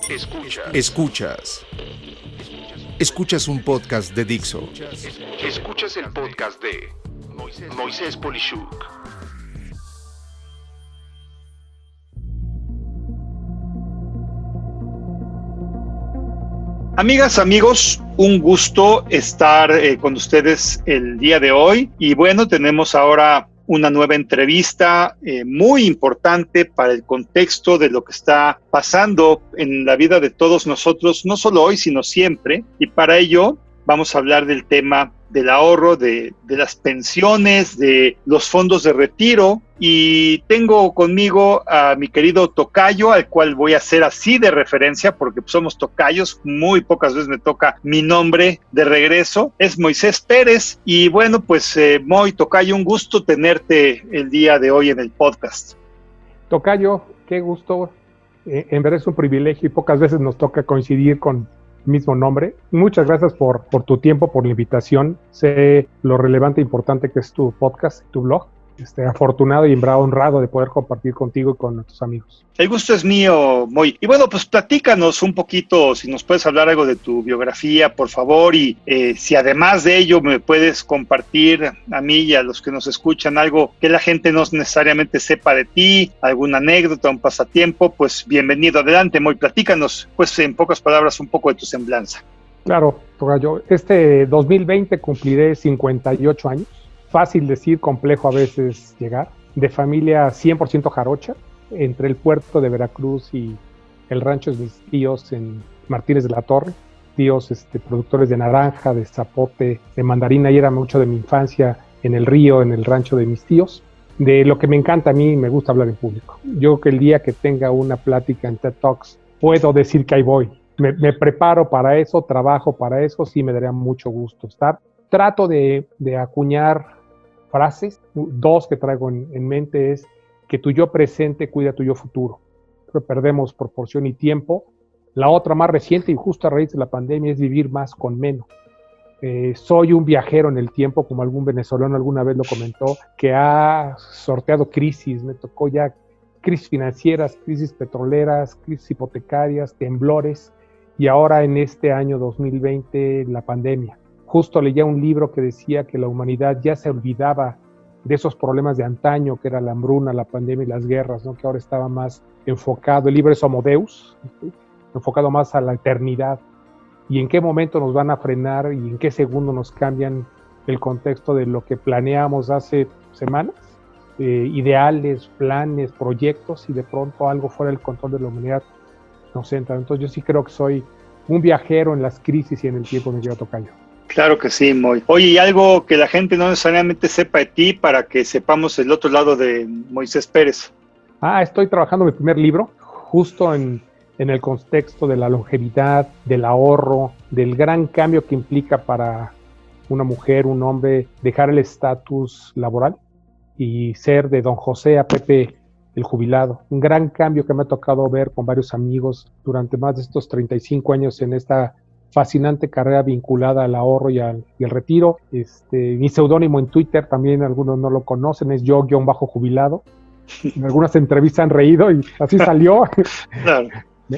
Escuchas un podcast de Dixo. Escuchas el podcast de Moisés Polishuk. Amigas, amigos, un gusto estar con ustedes el día de hoy. Y bueno, tenemos ahora una nueva entrevista muy importante para el contexto de lo que está pasando en la vida de todos nosotros, no solo hoy, sino siempre. Y para ello vamos a hablar del tema del ahorro, de las pensiones, de los fondos de retiro. Y tengo conmigo a mi querido tocayo, al cual voy a hacer así de referencia porque somos tocayos, muy pocas veces me toca mi nombre de regreso, es Moisés Pérez. Y bueno, pues Moy, tocayo, un gusto tenerte el día de hoy en el podcast. Tocayo, qué gusto, en verdad es un privilegio y pocas veces nos toca coincidir con el mismo nombre. Muchas gracias por tu tiempo, por la invitación. Sé lo relevante e importante que es tu podcast, tu blog. Afortunado y honrado de poder compartir contigo y con nuestros amigos. El gusto es mío, Moy. Y bueno, pues platícanos un poquito, si nos puedes hablar algo de tu biografía, por favor, y si además de ello me puedes compartir a mí y a los que nos escuchan algo que la gente no necesariamente sepa de ti, alguna anécdota, un pasatiempo, pues bienvenido. Adelante, Moy, platícanos, pues en pocas palabras, un poco de tu semblanza. Claro, Tocayo, 2020 cumpliré 58 años. Fácil decir, complejo a veces llegar, de familia 100% jarocha, entre el puerto de Veracruz y el rancho de mis tíos en Martínez de la Torre, tíos productores de naranja, de zapote, de mandarina, y era mucho de mi infancia en el río, en el rancho de mis tíos. De lo que me encanta a mí, me gusta hablar en público. Yo creo que el día que tenga una plática en TED Talks, puedo decir que ahí voy. Me preparo para eso, trabajo para eso, sí me daría mucho gusto estar. Trato de acuñar frases. Dos que traigo en mente es que tu yo presente cuida tu yo futuro. Creo que perdemos proporción y tiempo. La otra más reciente y justo a raíz de la pandemia es vivir más con menos. Soy un viajero en el tiempo, como algún venezolano alguna vez lo comentó, que ha sorteado crisis. Me tocó ya crisis financieras, crisis petroleras, crisis hipotecarias, temblores y ahora en este año 2020 la pandemia. Justo leía un libro que decía que la humanidad ya se olvidaba de esos problemas de antaño, que era la hambruna, la pandemia y las guerras, ¿no? Que ahora estaba más enfocado, el libro es Homo Deus, ¿sí? Enfocado más a la eternidad. Y en qué momento nos van a frenar y en qué segundo nos cambian el contexto de lo que planeamos hace semanas, ideales, planes, proyectos, y de pronto algo fuera del control de la humanidad nos entra. Entonces yo sí creo que soy un viajero en las crisis y en el tiempo, me quiero tocayo. Claro que sí, Moy. Oye, y algo que la gente no necesariamente sepa de ti para que sepamos el otro lado de Moisés Pérez. Estoy trabajando mi primer libro, justo en el contexto de la longevidad, del ahorro, del gran cambio que implica para una mujer, un hombre, dejar el estatus laboral y ser de don José a Pepe el jubilado. Un gran cambio que me ha tocado ver con varios amigos durante más de estos 35 años en esta fascinante carrera vinculada al ahorro y al retiro. Mi seudónimo en Twitter, también algunos no lo conocen, es yo-jubilado. En algunas entrevistas han reído y así salió. Claro.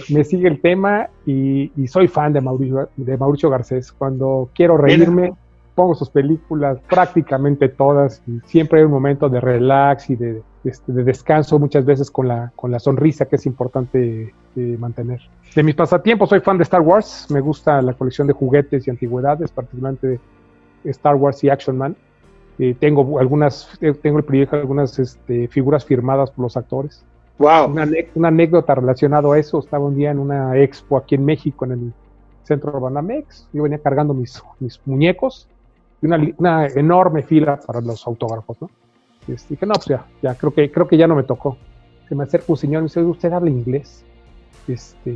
Me sigue el tema y soy fan de Mauricio Garcés. Cuando quiero reírme, pongo sus películas, prácticamente todas, y siempre hay un momento de relax y de descanso, muchas veces con la sonrisa, que es importante mantener. De mis pasatiempos, soy fan de Star Wars, me gusta la colección de juguetes y antigüedades, particularmente Star Wars y Action Man. Tengo el privilegio de algunas figuras firmadas por los actores. Wow. Una anécdota relacionada a eso: estaba un día en una expo aquí en México, en el centro de Banamex. Yo venía cargando mis muñecos y una enorme fila para los autógrafos, ¿no? Dije, no, pues ya creo que ya no me tocó. Se me acerca un señor y me dice, ¿usted habla inglés?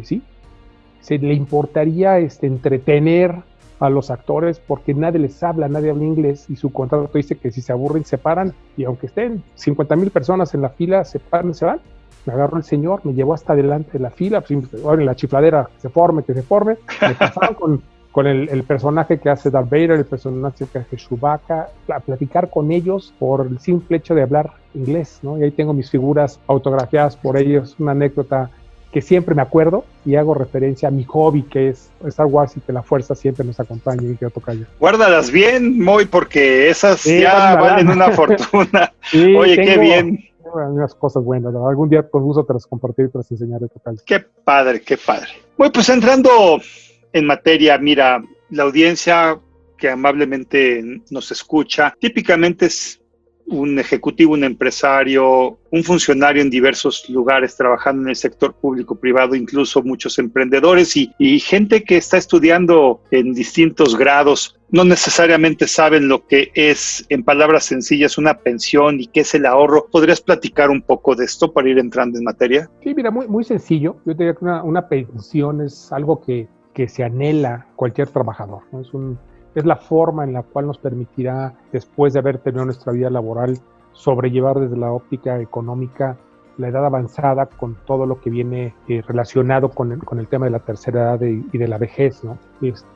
Sí. ¿Le importaría entretener a los actores? Porque nadie habla inglés, y su contrato dice que si se aburren se paran, y aunque estén 50,000 personas en la fila, se paran y se van. Me agarró el señor, me llevó hasta delante de la fila, pues, en la chifladera, que se forme. Me pasaron con el personaje que hace Darth Vader, el personaje que hace Chewbacca, a platicar con ellos por el simple hecho de hablar inglés, ¿no? Y ahí tengo mis figuras autografiadas por ellos, una anécdota que siempre me acuerdo y hago referencia a mi hobby, que es Star Wars, y que la fuerza siempre nos acompañe, mi querido tocayo. Guárdalas bien, Moy, porque esas Sí, ya valen una fortuna. Sí, Oye, qué bien. Unas cosas buenas, ¿no? Algún día con gusto te las compartiré y te las enseñaré, tocayo. Qué padre, qué padre. Bueno, pues entrando en materia, mira, la audiencia que amablemente nos escucha, típicamente es un ejecutivo, un empresario, un funcionario en diversos lugares trabajando en el sector público, privado, incluso muchos emprendedores y gente que está estudiando en distintos grados. No necesariamente saben lo que es, en palabras sencillas, una pensión y qué es el ahorro. ¿Podrías platicar un poco de esto para ir entrando en materia? Sí, mira, muy sencillo. Yo diría que una pensión es algo que se anhela cualquier trabajador, ¿no? Es la forma en la cual nos permitirá, después de haber tenido nuestra vida laboral, sobrellevar desde la óptica económica la edad avanzada con todo lo que viene relacionado con el tema de la tercera edad y de la vejez, ¿no?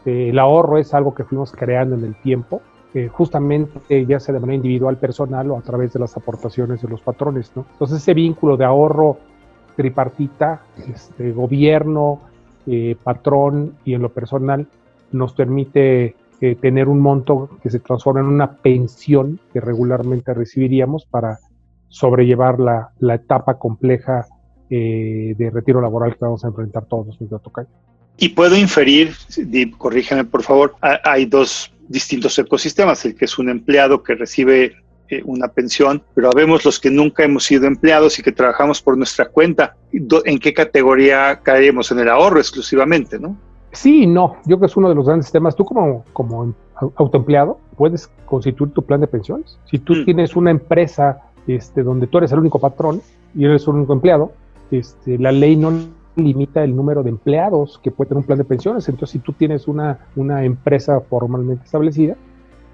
El ahorro es algo que fuimos creando en el tiempo, justamente ya sea de manera individual, personal o a través de las aportaciones de los patrones, ¿no? Entonces ese vínculo de ahorro tripartita, gobierno, patrón y en lo personal, nos permite tener un monto que se transforma en una pensión que regularmente recibiríamos para sobrellevar la etapa compleja de retiro laboral que vamos a enfrentar todos, mi tocayo. Y puedo inferir, corrígeme por favor, hay dos distintos ecosistemas, el que es un empleado que recibe una pensión, pero habemos los que nunca hemos sido empleados y que trabajamos por nuestra cuenta. ¿En qué categoría caeremos? En el ahorro exclusivamente, ¿no? Sí y no, yo creo que es uno de los grandes temas. Tú como autoempleado puedes constituir tu plan de pensiones. Si tú tienes una empresa donde tú eres el único patrón y eres un único empleado, la ley no limita el número de empleados que puede tener un plan de pensiones. Entonces, si tú tienes una empresa formalmente establecida,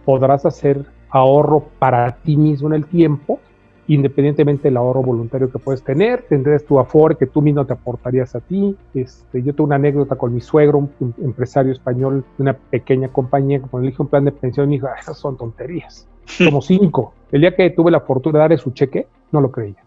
podrás hacer ahorro para ti mismo en el tiempo, independientemente del ahorro voluntario que puedes tener. Tendrás tu Afore que tú mismo te aportarías a ti. Yo tuve una anécdota con mi suegro, un empresario español de una pequeña compañía, que cuando elige un plan de pensión me dijo, esas son tonterías, como 5. El día que tuve la fortuna de darle su cheque, no lo creía.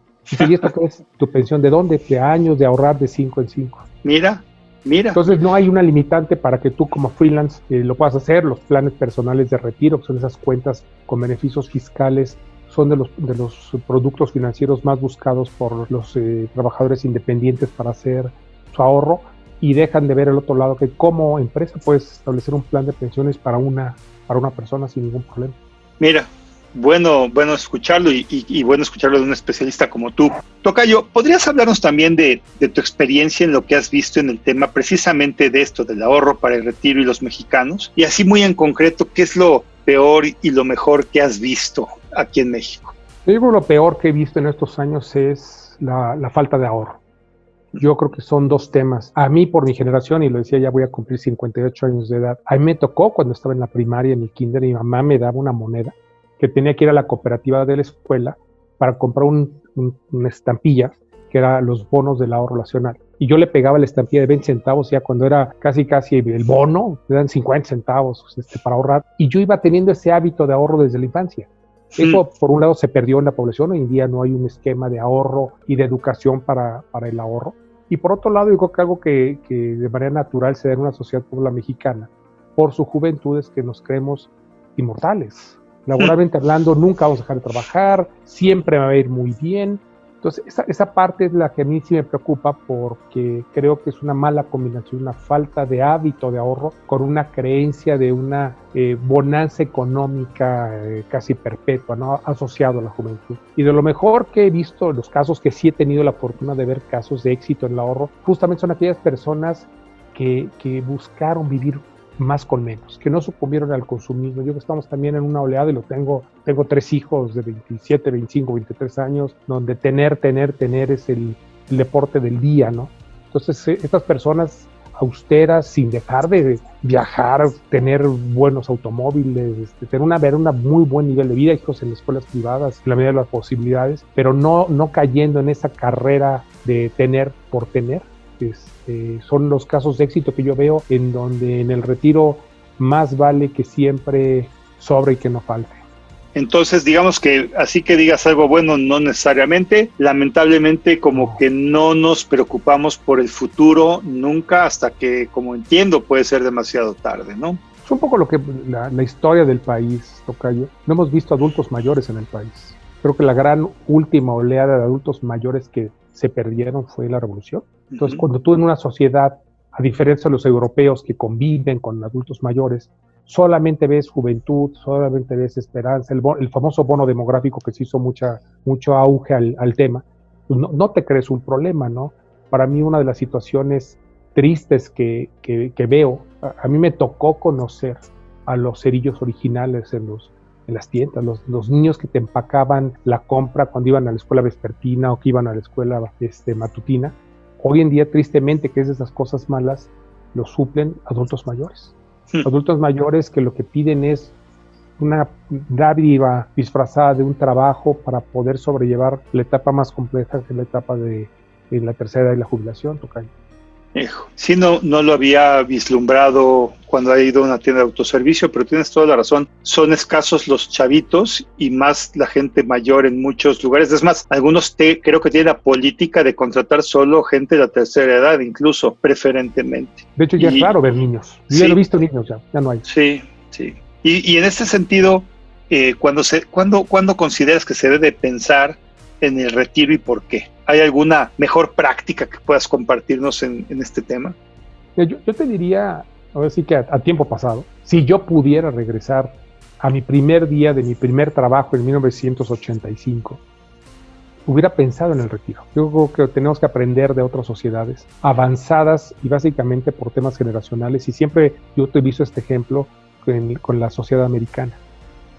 ¿Y esto qué es? ¿Tu pensión de dónde? De años de ahorrar de 5 en 5. Mira. Entonces no hay una limitante para que tú como freelance lo puedas hacer. Los planes personales de retiro, que son esas cuentas con beneficios fiscales, son de los productos financieros más buscados por los trabajadores independientes para hacer su ahorro, y dejan de ver el otro lado, que como empresa puedes establecer un plan de pensiones para una persona sin ningún problema. Mira, bueno escucharlo y bueno escucharlo de un especialista como tú. Tocayo, ¿podrías hablarnos también de tu experiencia en lo que has visto en el tema precisamente de esto, del ahorro para el retiro y los mexicanos? Y así muy en concreto, ¿qué es lo peor y lo mejor que has visto aquí en México? Yo creo que lo peor que he visto en estos años es la falta de ahorro. Yo creo que son dos temas. A mí, por mi generación, y lo decía, ya voy a cumplir 58 años de edad, a mí me tocó cuando estaba en la primaria, en el kinder, y mi mamá me daba una moneda que tenía que ir a la cooperativa de la escuela para comprar una estampilla, que era los bonos del ahorro nacional. Y yo le pegaba la estampilla de 20 centavos, ya cuando era casi el bono, te dan 50 centavos para ahorrar. Y yo iba teniendo ese hábito de ahorro desde la infancia. Eso, por un lado, se perdió en la población. Hoy en día no hay un esquema de ahorro y de educación para el ahorro. Y por otro lado, yo creo que algo que de manera natural se da en una sociedad como la mexicana, por su juventud, es que nos creemos inmortales. Laboralmente hablando, nunca vamos a dejar de trabajar, siempre va a ir muy bien. Entonces, esa parte es la que a mí sí me preocupa, porque creo que es una mala combinación, una falta de hábito de ahorro con una creencia de una bonanza económica casi perpetua, ¿no? Asociado a la juventud. Y de lo mejor que he visto, los casos que sí he tenido la fortuna de ver casos de éxito en el ahorro, justamente son aquellas personas que buscaron vivir más con menos, que no sucumbieron al consumismo. Yo creo que estamos también en una oleada, y tengo 3 hijos de 27, 25, 23 años, donde tener es el deporte del día, ¿no? Entonces, estas personas austeras, sin dejar de viajar, tener buenos automóviles, tener una muy buen nivel de vida, hijos en escuelas privadas, en la medida de las posibilidades, pero no cayendo en esa carrera de tener por tener. Son los casos de éxito que yo veo, en donde en el retiro más vale que siempre sobre y que no falte. Entonces, digamos que así que digas algo bueno, no necesariamente. Lamentablemente, como que no nos preocupamos por el futuro nunca hasta que, como entiendo, puede ser demasiado tarde, ¿no? Es un poco lo que la historia del país, tocayo. No hemos visto adultos mayores en el país. Creo que la gran última oleada de adultos mayores que se perdieron fue la revolución. Entonces, cuando tú en una sociedad, a diferencia de los europeos que conviven con adultos mayores, solamente ves juventud, solamente ves esperanza, el famoso bono demográfico que se hizo mucho auge al tema, pues no te crees un problema, ¿no? Para mí una de las situaciones tristes que veo, a mí me tocó conocer a los cerillos originales en las tiendas, los niños que te empacaban la compra cuando iban a la escuela vespertina o que iban a la escuela matutina. Hoy en día, tristemente, que es de esas cosas malas, lo suplen adultos mayores. Adultos mayores que lo que piden es una dádiva disfrazada de un trabajo para poder sobrellevar la etapa más compleja, que es la etapa de la tercera edad y la jubilación, tocayo. Sí, no lo había vislumbrado cuando he ido a una tienda de autoservicio, pero tienes toda la razón. Son escasos los chavitos y más la gente mayor en muchos lugares. Es más, algunos creo que tienen la política de contratar solo gente de la tercera edad, incluso preferentemente. De hecho, ya es raro ver niños. Yo ya he visto niños, ya no hay. Sí. Y en este sentido, ¿cuándo consideras que se debe pensar en el retiro y por qué? ¿Hay alguna mejor práctica que puedas compartirnos en este tema? Yo te diría, ahora sí que a tiempo pasado, si yo pudiera regresar a mi primer día de mi primer trabajo en 1985, hubiera pensado en el retiro. Yo creo que tenemos que aprender de otras sociedades avanzadas y básicamente por temas generacionales, y siempre yo te he visto este ejemplo con la sociedad americana.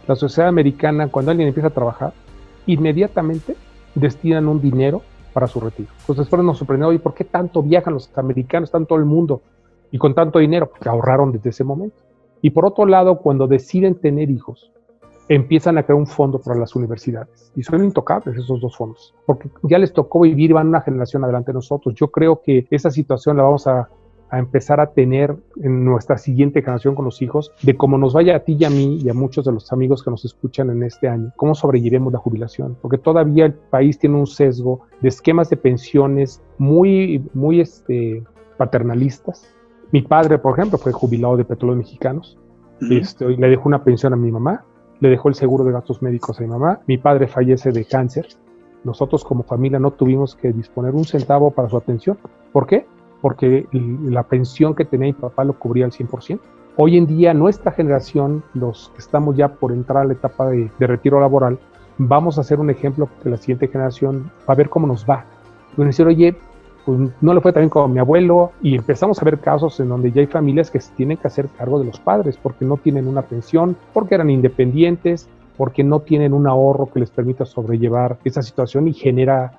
La sociedad americana, cuando alguien empieza a trabajar, inmediatamente destinan un dinero para su retiro. Entonces después nos sorprendió, oye, ¿por qué tanto viajan los americanos, están todo el mundo y con tanto dinero? Porque ahorraron desde ese momento. Y por otro lado, cuando deciden tener hijos, empiezan a crear un fondo para las universidades. Y son intocables esos dos fondos, porque ya les tocó vivir, van una generación adelante de nosotros. Yo creo que esa situación la vamos a empezar a tener en nuestra siguiente generación con los hijos, de cómo nos vaya a ti y a mí y a muchos de los amigos que nos escuchan en este año, cómo sobrellevemos la jubilación, porque todavía el país tiene un sesgo de esquemas de pensiones muy paternalistas. Mi padre, por ejemplo, fue jubilado de Petróleos Mexicanos, le dejó una pensión a mi mamá, le dejó el seguro de gastos médicos a mi mamá, mi padre fallece de cáncer, nosotros como familia no tuvimos que disponer un centavo para su atención. ¿Por qué? Porque la pensión que tenía mi papá lo cubría al 100%. Hoy en día, nuestra generación, los que estamos ya por entrar a la etapa de retiro laboral, vamos a hacer un ejemplo que la siguiente generación va a ver cómo nos va. Van a decir, oye, pues no le fue tan bien como mi abuelo, y empezamos a ver casos en donde ya hay familias que se tienen que hacer cargo de los padres porque no tienen una pensión, porque eran independientes, porque no tienen un ahorro que les permita sobrellevar esa situación, y genera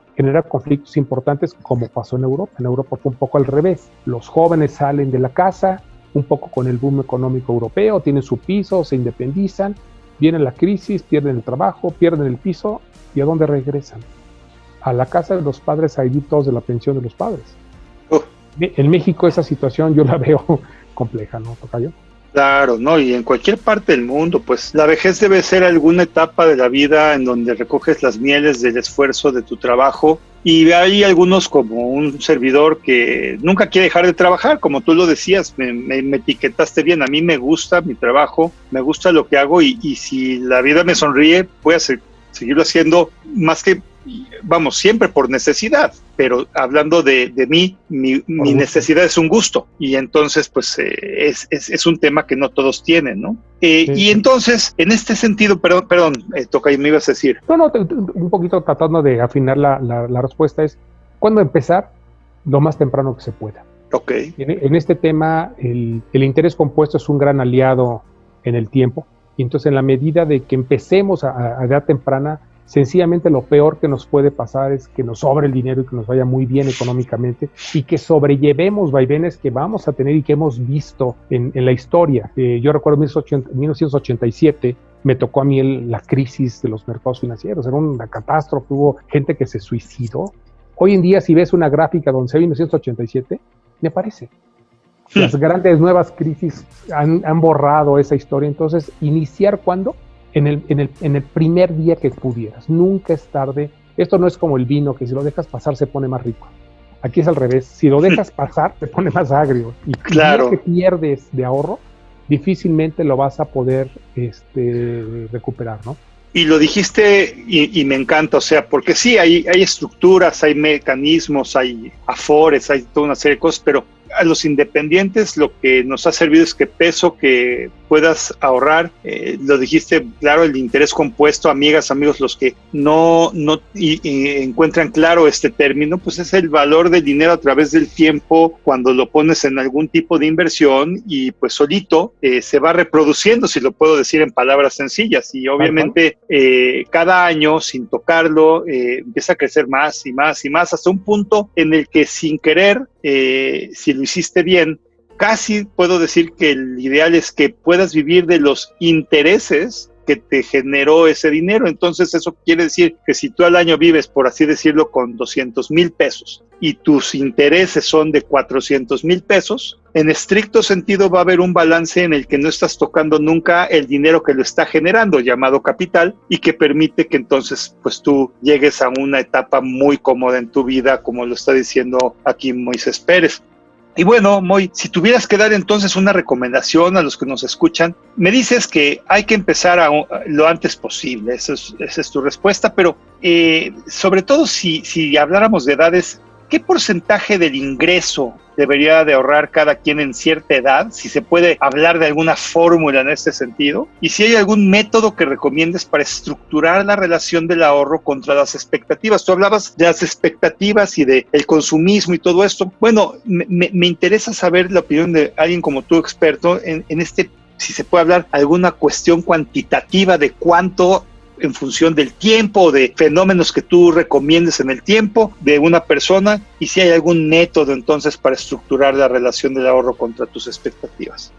conflictos importantes, como pasó en Europa. En Europa fue un poco al revés. Los jóvenes salen de la casa, un poco con el boom económico europeo, tienen su piso, se independizan, viene la crisis, pierden el trabajo, pierden el piso, ¿y a dónde regresan? A la casa de los padres a vivir todos de la pensión de los padres. En México esa situación yo la veo compleja, ¿no, tocayo? Claro, ¿no? Y en cualquier parte del mundo, pues la vejez debe ser alguna etapa de la vida en donde recoges las mieles del esfuerzo de tu trabajo, y hay algunos, como un servidor, que nunca quiere dejar de trabajar, como tú lo decías, me etiquetaste bien. A mí me gusta mi trabajo, me gusta lo que hago, y si la vida me sonríe, voy a seguirlo haciendo, más que, vamos, siempre por necesidad, pero hablando de mí, mi necesidad es un gusto, y entonces pues es un tema que no todos tienen, ¿no? Y entonces, en este sentido, perdón, Tocayo, me ibas a decir. No, un poquito tratando de afinar la respuesta es, ¿cuándo empezar? Lo más temprano que se pueda. Ok. En este tema, el interés compuesto es un gran aliado en el tiempo, y entonces en la medida de que empecemos a edad temprana, sencillamente lo peor que nos puede pasar es que nos sobre el dinero y que nos vaya muy bien económicamente, y que sobrellevemos vaivenes que vamos a tener y que hemos visto en la historia. Yo recuerdo en 1987 me tocó a mí la crisis de los mercados financieros, era una catástrofe, hubo gente que se suicidó. Hoy en día, si ves una gráfica donde se ve 1987, me parece. Las grandes nuevas crisis han borrado esa historia. Entonces, ¿iniciar cuándo? en el primer día que pudieras. Nunca es tarde. Esto no es como el vino, que si lo dejas pasar se pone más rico. Aquí es al revés. Si lo dejas pasar, se pone más agrio. Y claro, lo que pierdes de ahorro, difícilmente lo vas a poder recuperar, ¿no? Y lo dijiste y me encanta, o sea, porque sí, hay estructuras, hay mecanismos, hay afores, hay toda una serie de cosas, pero a los independientes lo que nos ha servido es que peso que puedas ahorrar, lo dijiste, claro, el interés compuesto, amigas, amigos, los que no encuentran claro este término, pues es el valor del dinero a través del tiempo cuando lo pones en algún tipo de inversión y pues solito se va reproduciendo, si lo puedo decir en palabras sencillas, y obviamente cada año sin tocarlo empieza a crecer más y más y más hasta un punto en el que sin querer, si lo hiciste bien, casi puedo decir que el ideal es que puedas vivir de los intereses que te generó ese dinero. Entonces eso quiere decir que si tú al año vives, por así decirlo, con 200,000 pesos y tus intereses son de 400,000 pesos, en estricto sentido va a haber un balance en el que no estás tocando nunca el dinero que lo está generando, llamado capital, y que permite que entonces pues tú llegues a una etapa muy cómoda en tu vida, como lo está diciendo aquí Moisés Pérez. Y bueno, Moy, si tuvieras que dar entonces una recomendación a los que nos escuchan, me dices que hay que empezar lo antes posible, esa es tu respuesta, pero sobre todo si habláramos de edades, ¿qué porcentaje del ingreso debería de ahorrar cada quien en cierta edad? Si se puede hablar de alguna fórmula en este sentido. Y si hay algún método que recomiendes para estructurar la relación del ahorro contra las expectativas. Tú hablabas de las expectativas y del consumismo y todo esto. Bueno, me interesa saber la opinión de alguien como tú, experto, en este, si se puede hablar alguna cuestión cuantitativa de cuánto en función del tiempo, de fenómenos que tú recomiendes en el tiempo de una persona, y si hay algún método entonces para estructurar la relación del ahorro contra tus expectativas.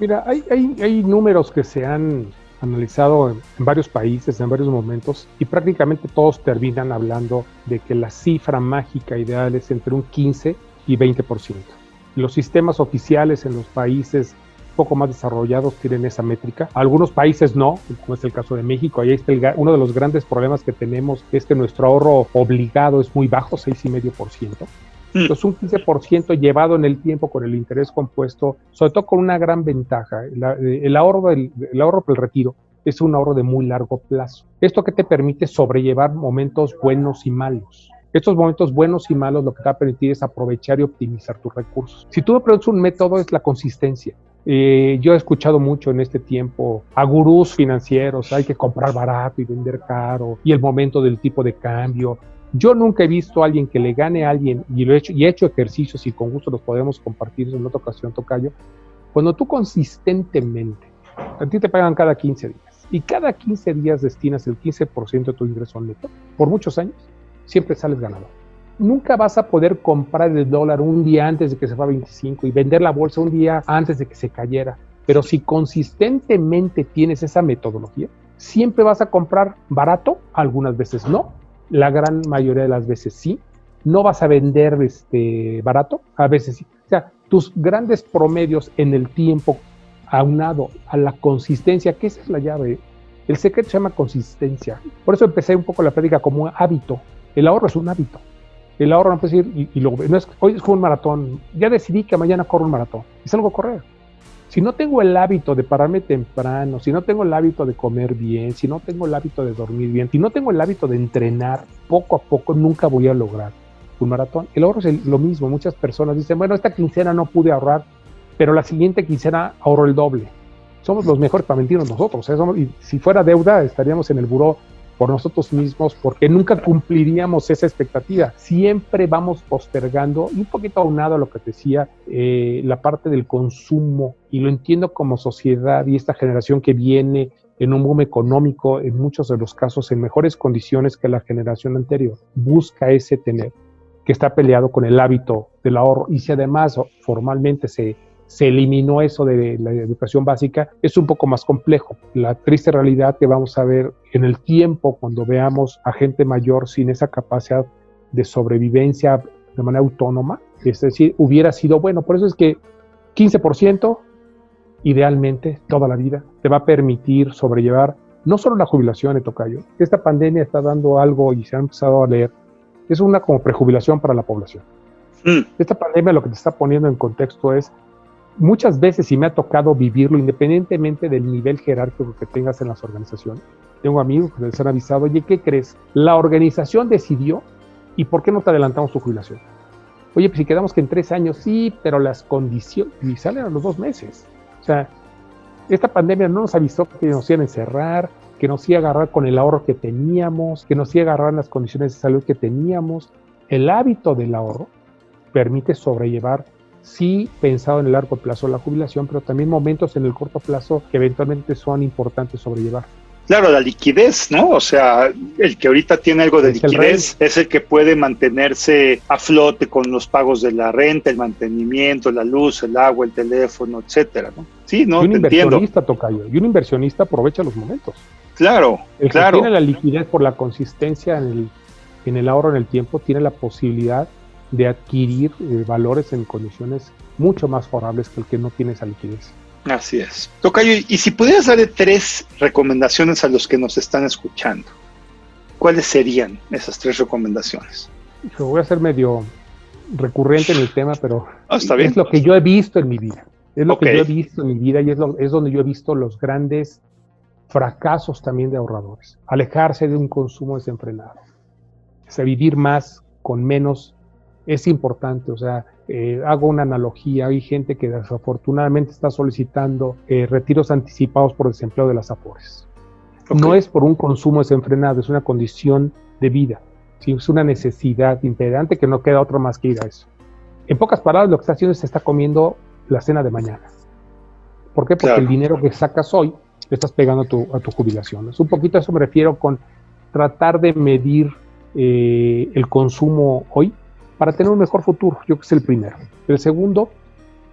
Mira, hay números que se han analizado en varios países, en varios momentos, y prácticamente todos terminan hablando de que la cifra mágica ideal es entre un 15 y 20%. Los sistemas oficiales en los países poco más desarrollados tienen esa métrica. Algunos países no, como es el caso de México. Ahí está uno de los grandes problemas que tenemos, es que nuestro ahorro obligado es muy bajo, 6,5%. Entonces un 15% llevado en el tiempo con el interés compuesto, sobre todo con una gran ventaja. El ahorro por el retiro es un ahorro de muy largo plazo. Esto que te permite sobrellevar momentos buenos y malos. Estos momentos buenos y malos lo que te va a permitir es aprovechar y optimizar tus recursos. Si tú me preguntas un método, es la consistencia. Yo he escuchado mucho en este tiempo a gurús financieros, hay que comprar barato y vender caro, y el momento del tipo de cambio. Yo nunca he visto a alguien que le gane a alguien, y he hecho ejercicios y con gusto los podemos compartir en otra ocasión, Tocayo. Cuando tú consistentemente, a ti te pagan cada 15 días, y cada 15 días destinas el 15% de tu ingreso neto, por muchos años, siempre sales ganador. Nunca vas a poder comprar el dólar un día antes de que se fuera a 25 y vender la bolsa un día antes de que se cayera. Pero si consistentemente tienes esa metodología, siempre vas a comprar barato, algunas veces no, la gran mayoría de las veces sí. No vas a vender barato, a veces sí. O sea, tus grandes promedios en el tiempo, aunado a la consistencia, que esa es la llave. El secreto se llama consistencia. Por eso empecé un poco la práctica como un hábito. El ahorro es un hábito. El ahorro no puede ir no es, hoy es como un maratón, ya decidí que mañana corro un maratón y salgo a correr. Si no tengo el hábito de pararme temprano, si no tengo el hábito de comer bien, si no tengo el hábito de dormir bien, si no tengo el hábito de entrenar poco a poco, nunca voy a lograr un maratón. El ahorro es lo mismo. Muchas personas dicen, bueno, esta quincena no pude ahorrar, pero la siguiente quincena ahorro el doble. Somos los mejores para mentirnos nosotros, ¿eh? Y si fuera deuda estaríamos en el buró por nosotros mismos, porque nunca cumpliríamos esa expectativa. Siempre vamos postergando, y un poquito aunado a lo que te decía, la parte del consumo, y lo entiendo como sociedad y esta generación que viene en un boom económico, en muchos de los casos en mejores condiciones que la generación anterior, busca ese tener, que está peleado con el hábito del ahorro. Y si además formalmente se eliminó eso de la educación básica, es un poco más complejo. La triste realidad que vamos a ver en el tiempo, cuando veamos a gente mayor sin esa capacidad de sobrevivencia de manera autónoma, es decir, hubiera sido bueno. Por eso es que 15%, idealmente, toda la vida, te va a permitir sobrellevar no solo la jubilación, tocayo. Esta pandemia está dando algo y se ha empezado a leer. Es una como prejubilación para la población. Esta pandemia lo que te está poniendo en contexto es, muchas veces, y me ha tocado vivirlo independientemente del nivel jerárquico que tengas en las organizaciones. Tengo amigos que les han avisado, oye, ¿qué crees? La organización decidió, ¿y por qué no te adelantamos tu jubilación? Oye, pues si quedamos que en 3 años, sí, pero las condiciones, y salen a los 2 meses. O sea, esta pandemia no nos avisó que nos iban a encerrar, que nos iba a agarrar con el ahorro que teníamos, que nos iba a agarrar en las condiciones de salud que teníamos. El hábito del ahorro permite sobrellevar, sí, pensado en el largo plazo la jubilación, pero también momentos en el corto plazo que eventualmente son importantes sobrellevar. Claro, la liquidez, ¿no? O sea, el que ahorita tiene algo de liquidez es el que puede mantenerse a flote con los pagos de la renta, el mantenimiento, la luz, el agua, el teléfono, etcétera, ¿no? Sí, no, te entiendo. Y un inversionista, tocayo, y un inversionista aprovecha los momentos. Claro, el que tiene la liquidez por la consistencia en el ahorro en el tiempo, tiene la posibilidad de adquirir valores en condiciones mucho más favorables que el que no tiene esa liquidez. Así es. Tocayo, y si pudieras darle 3 recomendaciones a los que nos están escuchando, ¿cuáles serían esas 3 recomendaciones? Yo voy a ser medio recurrente en el tema, pero está bien. Es lo que yo he visto en mi vida. Es lo que yo he visto en mi vida y es donde yo he visto los grandes fracasos también de ahorradores. Alejarse de un consumo desenfrenado. O sea, vivir más con menos es importante. O sea, hago una analogía. Hay gente que desafortunadamente está solicitando retiros anticipados por desempleo de las AFORES. No es por un consumo desenfrenado, es una condición de vida. ¿Sí? Es una necesidad imperante que no queda otra más que ir a eso. En pocas palabras, lo que está haciendo es que se está comiendo la cena de mañana. ¿Por qué? Porque el dinero que sacas hoy le estás pegando a tu jubilación. Es un poquito a eso me refiero con tratar de medir el consumo hoy para tener un mejor futuro. Yo creo que es el primero. El segundo,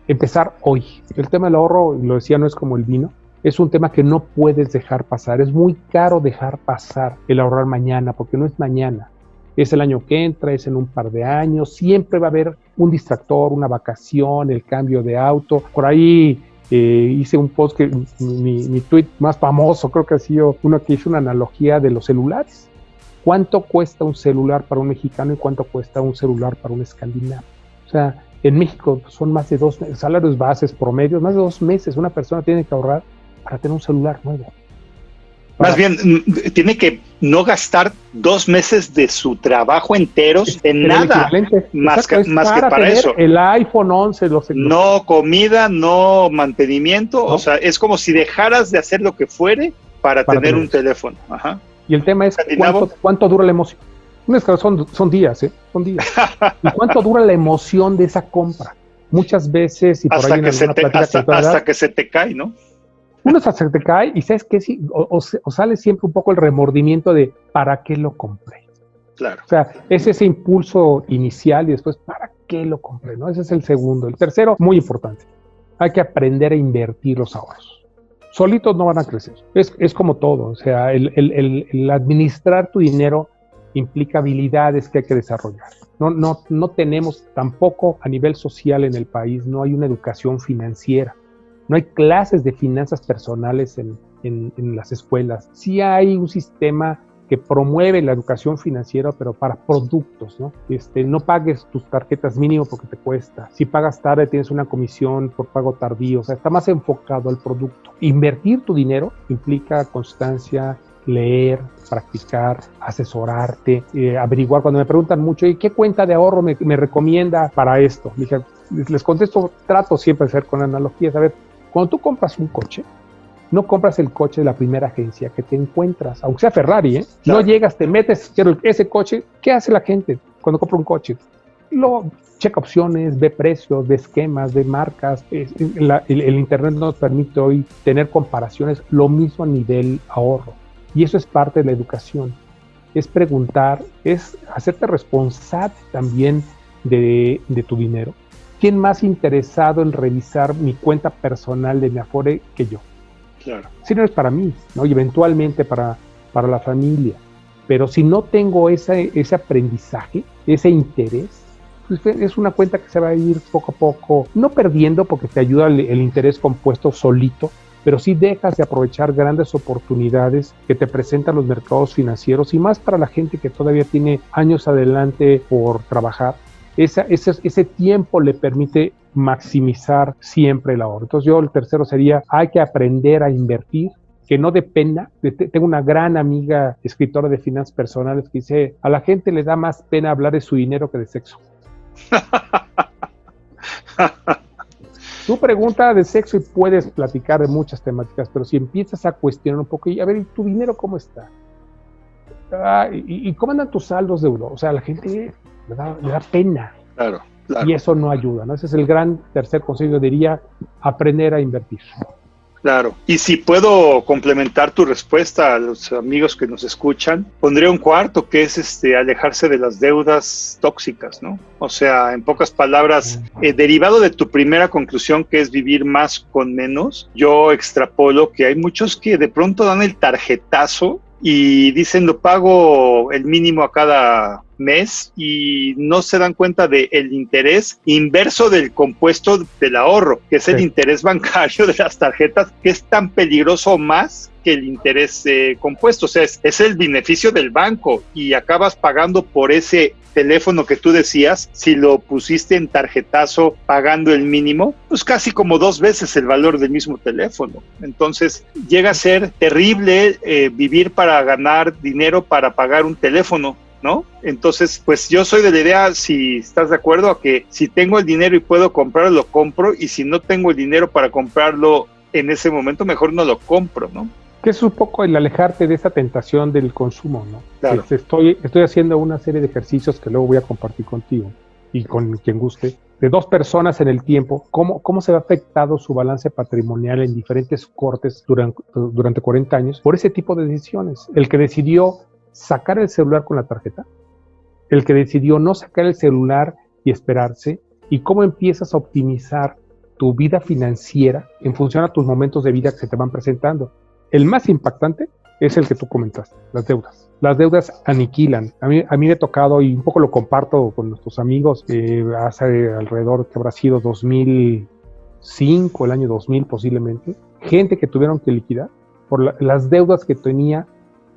empezar hoy. El tema del ahorro, lo decía, no es como el vino. Es un tema que no puedes dejar pasar. Es muy caro dejar pasar el ahorrar mañana, porque no es mañana. Es el año que entra, es en un par de años. Siempre va a haber un distractor, una vacación, el cambio de auto. Por ahí hice un post que mi tweet más famoso, creo que ha sido uno que hizo una analogía de los celulares. ¿Cuánto cuesta un celular para un mexicano y cuánto cuesta un celular para un escandinavo? O sea, en México son más de 2 salarios bases promedios, más de 2 meses una persona tiene que ahorrar para tener un celular nuevo. Más bien, tiene que no gastar 2 meses de su trabajo enteros en nada, más que para eso. El iPhone 11, no comida, no mantenimiento, ¿no? O sea, es como si dejaras de hacer lo que fuere para tener un teléfono. Ajá. Y el tema es cuánto dura la emoción. Son días, Son días. ¿Y cuánto dura la emoción de esa compra? Muchas veces, y por hasta ahí hasta que se te cae, ¿no? Uno hasta se te cae y sabes que o sale siempre un poco el remordimiento de ¿para qué lo compré? Claro. O sea, es ese impulso inicial y después ¿para qué lo compré? ¿No? Ese es el segundo. El tercero, muy importante. Hay que aprender a invertir los ahorros. Solitos no van a crecer. Es como todo. O sea, el administrar tu dinero implica habilidades que hay que desarrollar. No tenemos tampoco a nivel social en el país, no hay una educación financiera. No hay clases de finanzas personales en las escuelas. Sí hay un sistema que promueve la educación financiera, pero para productos, ¿no? No pagues tus tarjetas mínimo porque te cuesta. Si pagas tarde, tienes una comisión por pago tardío. O sea, está más enfocado al producto. Invertir tu dinero implica constancia, leer, practicar, asesorarte, averiguar. Cuando me preguntan mucho, ¿y qué cuenta de ahorro me recomienda para esto? Les contesto, trato siempre de hacer con analogías. A ver, cuando tú compras un coche, no compras el coche de la primera agencia que te encuentras, aunque sea Ferrari, ¿eh? Claro. No llegas, te metes, quiero ese coche. ¿Qué hace la gente cuando compra un coche? Checa opciones, ve precios, ve esquemas, ve marcas. El Internet nos permite hoy tener comparaciones, lo mismo a nivel ahorro. Y eso es parte de la educación. Es preguntar, es hacerte responsable también de tu dinero. ¿Quién más interesado en revisar mi cuenta personal de mi Afore que yo? Claro. Si no es para mí, ¿no? Y eventualmente para la familia. Pero si no tengo ese aprendizaje, ese interés, pues es una cuenta que se va a ir poco a poco, no perdiendo porque te ayuda el interés compuesto solito, pero sí dejas de aprovechar grandes oportunidades que te presentan los mercados financieros, y más para la gente que todavía tiene años adelante por trabajar. Ese tiempo le permite maximizar siempre el ahorro. Entonces el tercero sería, hay que aprender a invertir, que no dependa. Tengo una gran amiga escritora de finanzas personales que dice, a la gente le da más pena hablar de su dinero que de sexo. Tú pregunta de sexo y puedes platicar de muchas temáticas, pero si empiezas a cuestionar un poco, y a ver, ¿y tu dinero cómo está? ¿Y cómo andan tus saldos de euro? O sea, a la gente le da pena. Claro. Y eso no ayuda, ¿no? Ese es el gran tercer consejo, diría, aprender a invertir. Claro. Y si puedo complementar tu respuesta a los amigos que nos escuchan, pondría un cuarto, que es alejarse de las deudas tóxicas, ¿no? O sea, en pocas palabras, derivado de tu primera conclusión, que es vivir más con menos, yo extrapolo que hay muchos que de pronto dan el tarjetazo y dicen, lo pago el mínimo a cada mes, y no se dan cuenta del interés inverso del compuesto del ahorro, que es el interés bancario de las tarjetas, que es tan peligroso más que el interés compuesto. O sea, es el beneficio del banco, y acabas pagando por ese teléfono que tú decías, si lo pusiste en tarjetazo pagando el mínimo, pues casi como 2 veces el valor del mismo teléfono. Entonces llega a ser terrible vivir para ganar dinero para pagar un teléfono, ¿no? Entonces, pues yo soy de la idea, si estás de acuerdo, a que si tengo el dinero y puedo comprarlo, lo compro, y si no tengo el dinero para comprarlo en ese momento, mejor no lo compro, ¿no? Que es un poco el alejarte de esa tentación del consumo, ¿no? Claro. Estoy haciendo una serie de ejercicios que luego voy a compartir contigo y con quien guste, de 2 personas en el tiempo, cómo se ve afectado su balance patrimonial en diferentes cortes durante 40 años por ese tipo de decisiones. El que decidió sacar el celular con la tarjeta, el que decidió no sacar el celular y esperarse, y cómo empiezas a optimizar tu vida financiera en función a tus momentos de vida que se te van presentando. El más impactante es el que tú comentaste, las deudas. Las deudas aniquilan. A mí me ha tocado, y un poco lo comparto con nuestros amigos, hace alrededor, que habrá sido 2005, el año 2000 posiblemente, gente que tuvieron que liquidar por las deudas que tenía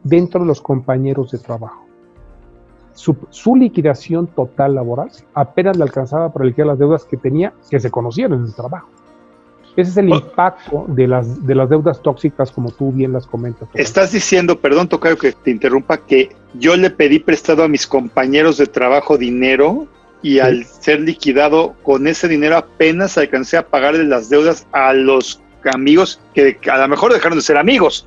dentro de los compañeros de trabajo. Su liquidación total laboral apenas le alcanzaba para liquidar las deudas que tenía, que se conocían en el trabajo. Ese es el impacto de las deudas tóxicas, como tú bien las comentas. Estás diciendo, perdón, tocayo, que te interrumpa, que yo le pedí prestado a mis compañeros de trabajo dinero, y al ser liquidado con ese dinero apenas alcancé a pagarle las deudas a los amigos que a lo mejor dejaron de ser amigos.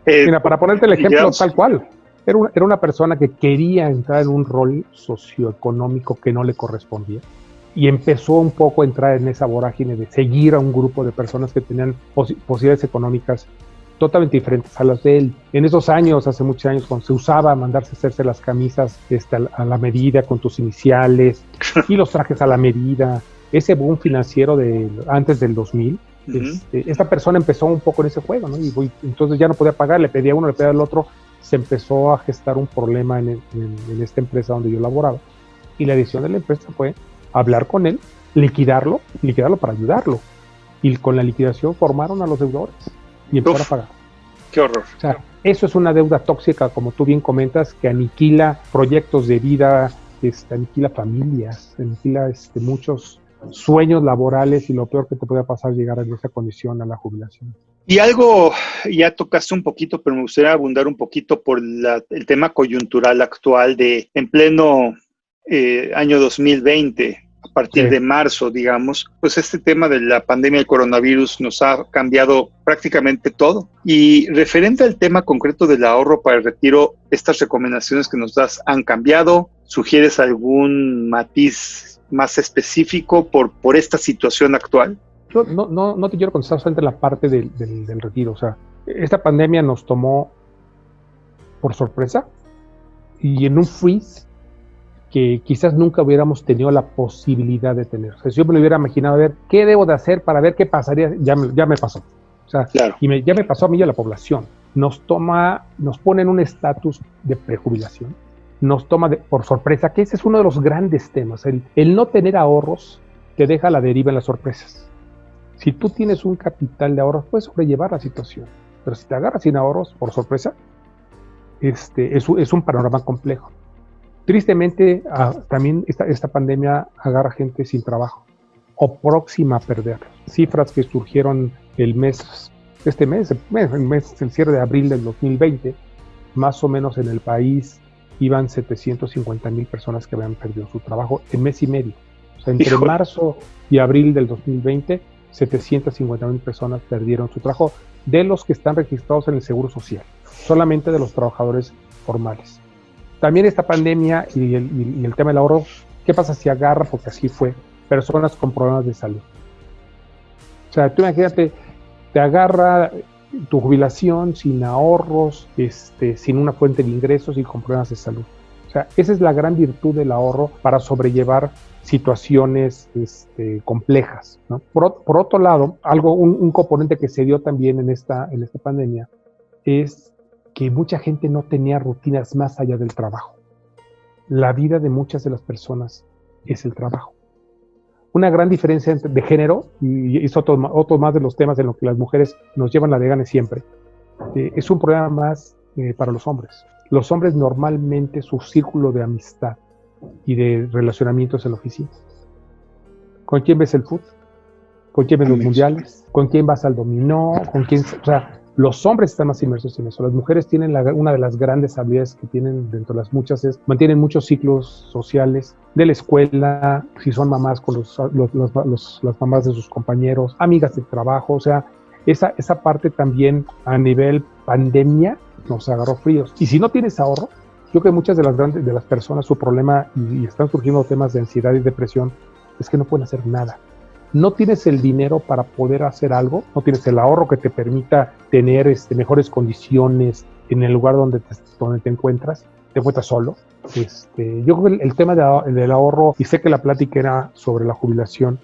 Mira, para ponerte el ejemplo tal cual, era una persona que quería entrar en un rol socioeconómico que no le correspondía, y empezó un poco a entrar en esa vorágine de seguir a un grupo de personas que tenían posibilidades económicas totalmente diferentes a las de él. En esos años, hace muchos años, cuando se usaba mandarse hacerse las camisas a la medida con tus iniciales y los trajes a la medida, ese boom financiero antes del 2000, esta persona empezó un poco en ese juego, ¿no? Y entonces ya no podía pagar, le pedía a uno, le pedía al otro. Se empezó a gestar un problema en esta empresa donde yo laboraba, y la decisión de la empresa fue hablar con él, liquidarlo para ayudarlo, y con la liquidación formaron a los deudores y empezaron a pagar. ¡Qué horror! O sea, eso es una deuda tóxica, como tú bien comentas, que aniquila proyectos de vida, aniquila familias, aniquila muchos sueños laborales, y lo peor que te puede pasar es llegar a esa condición a la jubilación. Y algo, ya tocaste un poquito, pero me gustaría abundar un poquito por el tema coyuntural actual en pleno año 2020, a partir de marzo, digamos, pues este tema de la pandemia del coronavirus nos ha cambiado prácticamente todo. Y referente al tema concreto del ahorro para el retiro, estas recomendaciones que nos das han cambiado. ¿Sugieres algún matiz más específico por esta situación actual? Yo no te quiero contestar solamente la parte del retiro. O sea, esta pandemia nos tomó por sorpresa y en un freeze que quizás nunca hubiéramos tenido la posibilidad de tener. O sea, si yo me lo hubiera imaginado, a ver, ¿qué debo de hacer para ver qué pasaría? Ya me pasó. O sea, claro. Ya me pasó a mí y a la población. Nos pone en un estatus de prejubilación. Nos toma por sorpresa, que ese es uno de los grandes temas. El no tener ahorros te deja a la deriva en las sorpresas. Si tú tienes un capital de ahorros, puedes sobrellevar la situación. Pero si te agarras sin ahorros, por sorpresa, es un panorama complejo. Tristemente, también esta pandemia agarra gente sin trabajo o próxima a perderlo. Cifras que surgieron el cierre de abril del 2020, más o menos en el país iban 750,000 personas que habían perdido su trabajo en mes y medio. O sea, entre marzo y abril del 2020, 750,000 personas perdieron su trabajo, de los que están registrados en el Seguro Social, solamente de los trabajadores formales. También esta pandemia y el tema del ahorro, ¿qué pasa si agarra, porque así fue, personas con problemas de salud? O sea, tú imagínate, te agarra tu jubilación sin ahorros, sin una fuente de ingresos y con problemas de salud. O sea, esa es la gran virtud del ahorro para sobrellevar situaciones complejas, ¿no? Por otro lado, un componente que se dio también en esta pandemia es que mucha gente no tenía rutinas más allá del trabajo. La vida de muchas de las personas es el trabajo. Una gran diferencia de género, y es otro más de los temas en los que las mujeres nos llevan la de gane siempre, es un problema más para los hombres. Los hombres normalmente su círculo de amistad y de relacionamientos en la oficina. ¿Con quién ves el fútbol? ¿Con quién ves los mundiales? ¿Con quién vas al dominó? ¿Con quién? O sea, los hombres están más inmersos en eso. Las mujeres tienen una de las grandes habilidades que tienen dentro de las muchas es mantienen muchos ciclos sociales de la escuela, si son mamás con las mamás de sus compañeros, amigas de trabajo. O sea, esa parte también a nivel pandemia nos agarró fríos. Y si no tienes ahorro, yo creo que muchas de las personas su problema, y están surgiendo temas de ansiedad y depresión, es que no pueden hacer nada. No tienes el dinero para poder hacer algo, no tienes el ahorro que te permita tener mejores condiciones en el lugar donde te encuentras solo. Yo creo que el tema del ahorro, y sé que la plática era sobre la jubilación,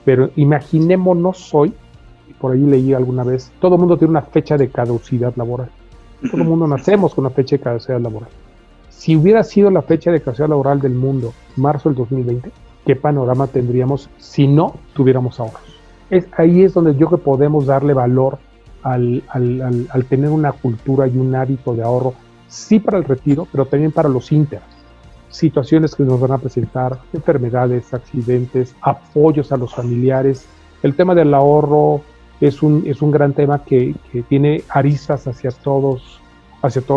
pero imaginémonos hoy, y por ahí leí alguna vez, todo el mundo tiene una fecha de caducidad laboral. Todo el mundo nacemos con una fecha de caducidad laboral. Si hubiera sido la fecha de caducidad laboral del mundo, marzo del 2020, ¿qué panorama tendríamos si no tuviéramos ahorros? Ahí es donde yo creo que podemos darle valor al tener una cultura y un hábito de ahorro, sí para el retiro, pero también para los ínteros. Situaciones que nos van a presentar, enfermedades, accidentes, apoyos a los familiares. El tema del ahorro es un gran tema que tiene aristas hacia todos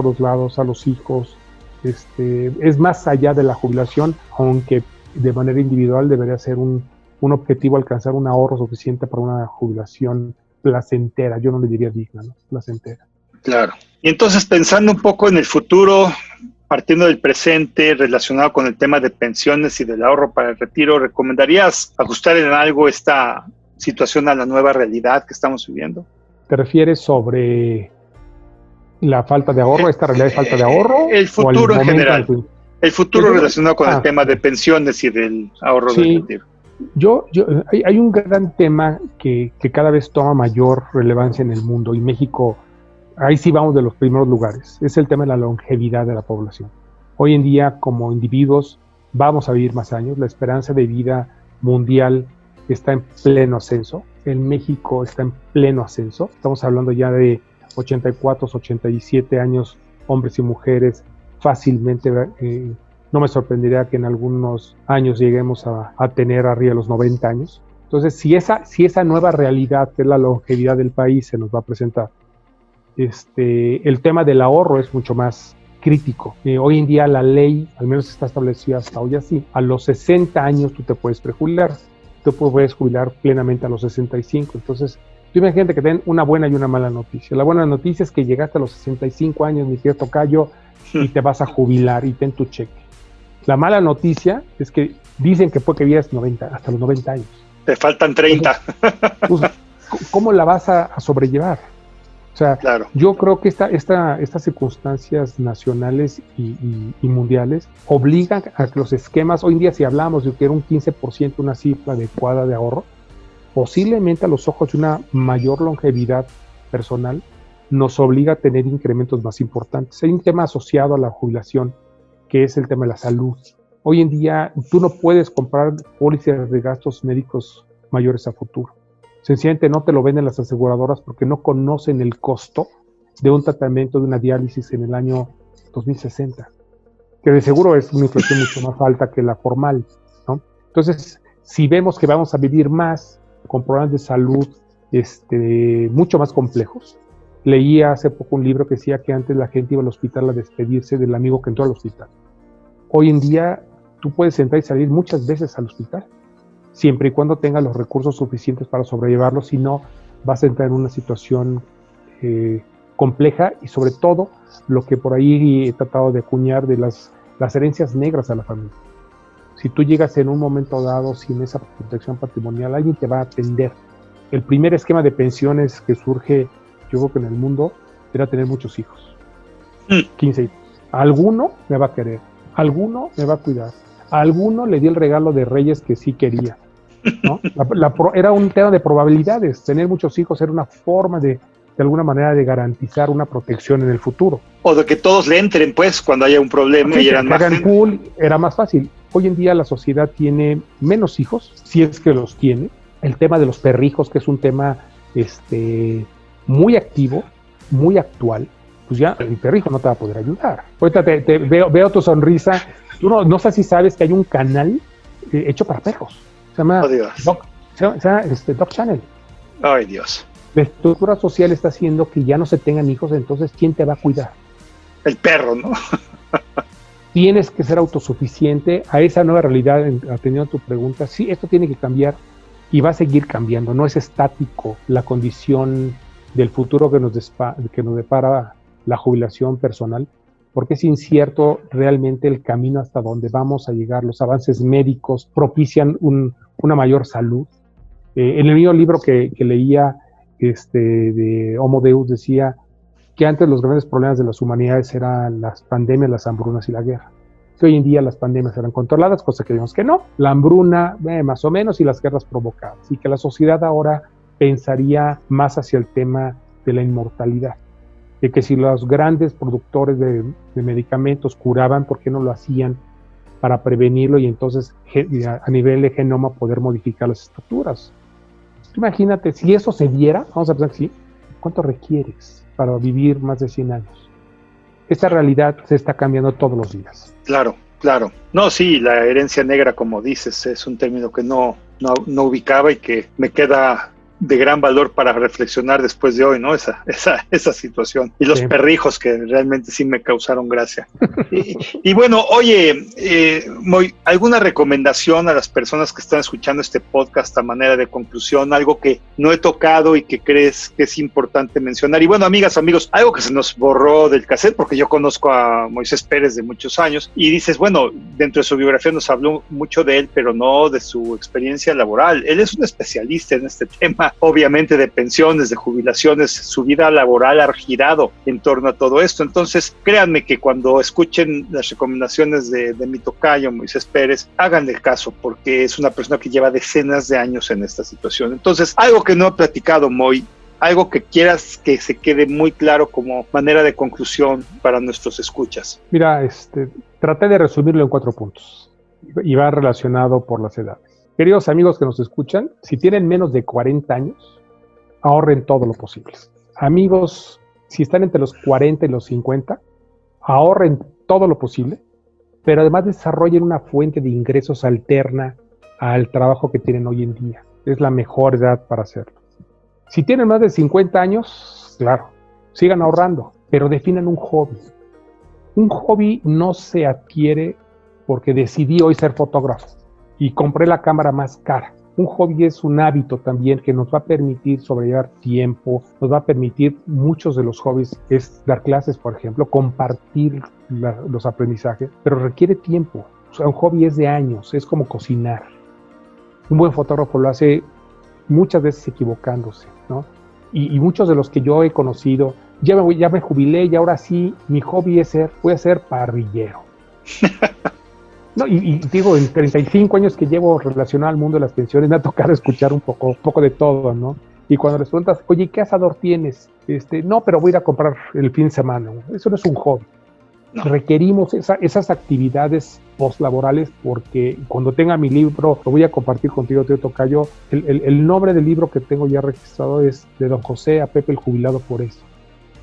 los lados, a los hijos. Es más allá de la jubilación, aunque de manera individual debería ser un objetivo alcanzar un ahorro suficiente para una jubilación placentera. Yo no le diría digna, ¿no? Placentera. Claro. Y entonces, pensando un poco en el futuro, partiendo del presente, relacionado con el tema de pensiones y del ahorro para el retiro, ¿recomendarías ajustar en algo esta situación a la nueva realidad que estamos viviendo? ¿Te refieres sobre la falta de ahorro, esta realidad de falta de ahorro? El futuro en general. El futuro relacionado con el tema de pensiones y del ahorro del retiro. Hay un gran tema que cada vez toma mayor relevancia en el mundo, y México, ahí sí vamos de los primeros lugares, es el tema de la longevidad de la población. Hoy en día, como individuos, vamos a vivir más años, la esperanza de vida mundial está en pleno ascenso, en México está en pleno ascenso, estamos hablando ya de 84, 87 años, hombres y mujeres, fácilmente, no me sorprendería que en algunos años lleguemos a tener arriba de los 90 años. Entonces, si esa nueva realidad, que es la longevidad del país, se nos va a presentar, el tema del ahorro es mucho más crítico. Hoy en día la ley, al menos está establecida hasta hoy así, a los 60 años tú te puedes prejubilar, tú puedes jubilar plenamente a los 65. Entonces, tú imagínate que den una buena y una mala noticia. La buena noticia es que llegaste a los 65 años, mi querido tocayo, y te vas a jubilar y ten tu cheque. La mala noticia es que dicen que puede que vivas hasta los 90 años. Te faltan 30. Entonces, ¿cómo la vas a sobrellevar? O sea, claro. Yo creo que estas circunstancias nacionales y mundiales obligan a que los esquemas, hoy en día si hablamos de que era un 15% una cifra adecuada de ahorro, posiblemente a los ojos de una mayor longevidad personal, nos obliga a tener incrementos más importantes. Hay un tema asociado a la jubilación, que es el tema de la salud. Hoy en día tú no puedes comprar pólizas de gastos médicos mayores a futuro. Sencillamente no te lo venden las aseguradoras porque no conocen el costo de un tratamiento de una diálisis en el año 2060, que de seguro es una inflación mucho más alta que la formal, ¿no? Entonces, si vemos que vamos a vivir más con problemas de salud mucho más complejos, leí hace poco un libro que decía que antes la gente iba al hospital a despedirse del amigo que entró al hospital. Hoy en día tú puedes entrar y salir muchas veces al hospital, siempre y cuando tengas los recursos suficientes para sobrellevarlo, si no vas a entrar en una situación compleja y sobre todo lo que por ahí he tratado de acuñar de las herencias negras a la familia. Si tú llegas en un momento dado sin esa protección patrimonial, alguien te va a atender. El primer esquema de pensiones que surge, yo creo que en el mundo, era tener muchos hijos. 15 hijos. Alguno me va a querer, alguno me va a cuidar, a alguno le di el regalo de Reyes que sí quería, ¿no? Era un tema de probabilidades. Tener muchos hijos era una forma de alguna manera de garantizar una protección en el futuro. O de que todos le entren, pues, cuando haya un problema. Sí, y eran más pool, era más fácil. Hoy en día la sociedad tiene menos hijos, si es que los tiene. El tema de los perrijos, que es un tema muy activo, muy actual, pues ya el perrijo no te va a poder ayudar. Ahorita veo tu sonrisa. Tú no sé si sabes que hay un canal hecho para perros. Se llama Dog Channel. Ay, Dios. La estructura social está haciendo que ya no se tengan hijos, entonces ¿quién te va a cuidar? El perro, ¿no? Tienes que ser autosuficiente a esa nueva realidad, atendiendo a tu pregunta. Sí, esto tiene que cambiar y va a seguir cambiando. No es estático la condición del futuro que nos depara la jubilación personal, porque es incierto realmente el camino hasta donde vamos a llegar. Los avances médicos propician una mayor salud. En el mismo libro que leía de Homo Deus decía que antes los grandes problemas de las humanidades eran las pandemias, las hambrunas y la guerra. Que hoy en día las pandemias eran controladas, cosa que vimos que no. La hambruna, más o menos, y las guerras provocadas. Y que la sociedad ahora pensaría más hacia el tema de la inmortalidad. De que si los grandes productores de medicamentos curaban, ¿por qué no lo hacían para prevenirlo y entonces a nivel de genoma poder modificar las estructuras? Imagínate, si eso se diera, vamos a pensar que sí, ¿cuánto requieres para vivir más de 100 años? Esta realidad se está cambiando todos los días. Claro. No, sí, la herencia negra, como dices, es un término que no ubicaba y que me queda de gran valor para reflexionar después de hoy, ¿no? Esa situación. Y los perrijos que realmente sí me causaron gracia. Y bueno, oye, Moy, ¿alguna recomendación a las personas que están escuchando este podcast a manera de conclusión? Algo que no he tocado y que crees que es importante mencionar. Y bueno, amigas, amigos, algo que se nos borró del cassette, porque yo conozco a Moisés Pérez de muchos años, y dices, bueno, dentro de su biografía nos habló mucho de él, pero no de su experiencia laboral. Él es un especialista en este tema, obviamente, de pensiones, de jubilaciones. Su vida laboral ha girado en torno a todo esto. Entonces, créanme que cuando escuchen las recomendaciones de mi tocayo, Moisés Pérez, háganle caso, porque es una persona que lleva decenas de años en esta situación. Entonces, algo que no he platicado, Moy, algo que quieras que se quede muy claro como manera de conclusión para nuestros escuchas. Mira, traté de resumirlo en 4 puntos y va relacionado por las edades. Queridos amigos que nos escuchan, si tienen menos de 40 años, ahorren todo lo posible. Amigos, si están entre los 40 y los 50, ahorren todo lo posible, pero además desarrollen una fuente de ingresos alterna al trabajo que tienen hoy en día. Es la mejor edad para hacerlo. Si tienen más de 50 años, claro, sigan ahorrando, pero definan un hobby. Un hobby no se adquiere porque decidí hoy ser fotógrafo y compré la cámara más cara. Un hobby es un hábito también que nos va a permitir sobrellevar tiempo, nos va a permitir, muchos de los hobbies es dar clases, por ejemplo, compartir los aprendizajes, pero requiere tiempo. O sea, un hobby es de años, es como cocinar. Un buen fotógrafo lo hace muchas veces equivocándose, ¿no? Y muchos de los que yo he conocido, ya me jubilé y ahora sí, mi hobby voy a ser parrillero. No, y digo, en 35 años que llevo relacionado al mundo de las pensiones, me ha tocado escuchar un poco de todo, ¿no? Y cuando les preguntas, oye, ¿qué asador tienes? No, pero voy a ir a comprar el fin de semana. Eso no es un hobby. No. Requerimos esas actividades postlaborales porque cuando tenga mi libro, lo voy a compartir contigo, tío Tocayo. El nombre del libro que tengo ya registrado es de Don José a Pepe el Jubilado por eso.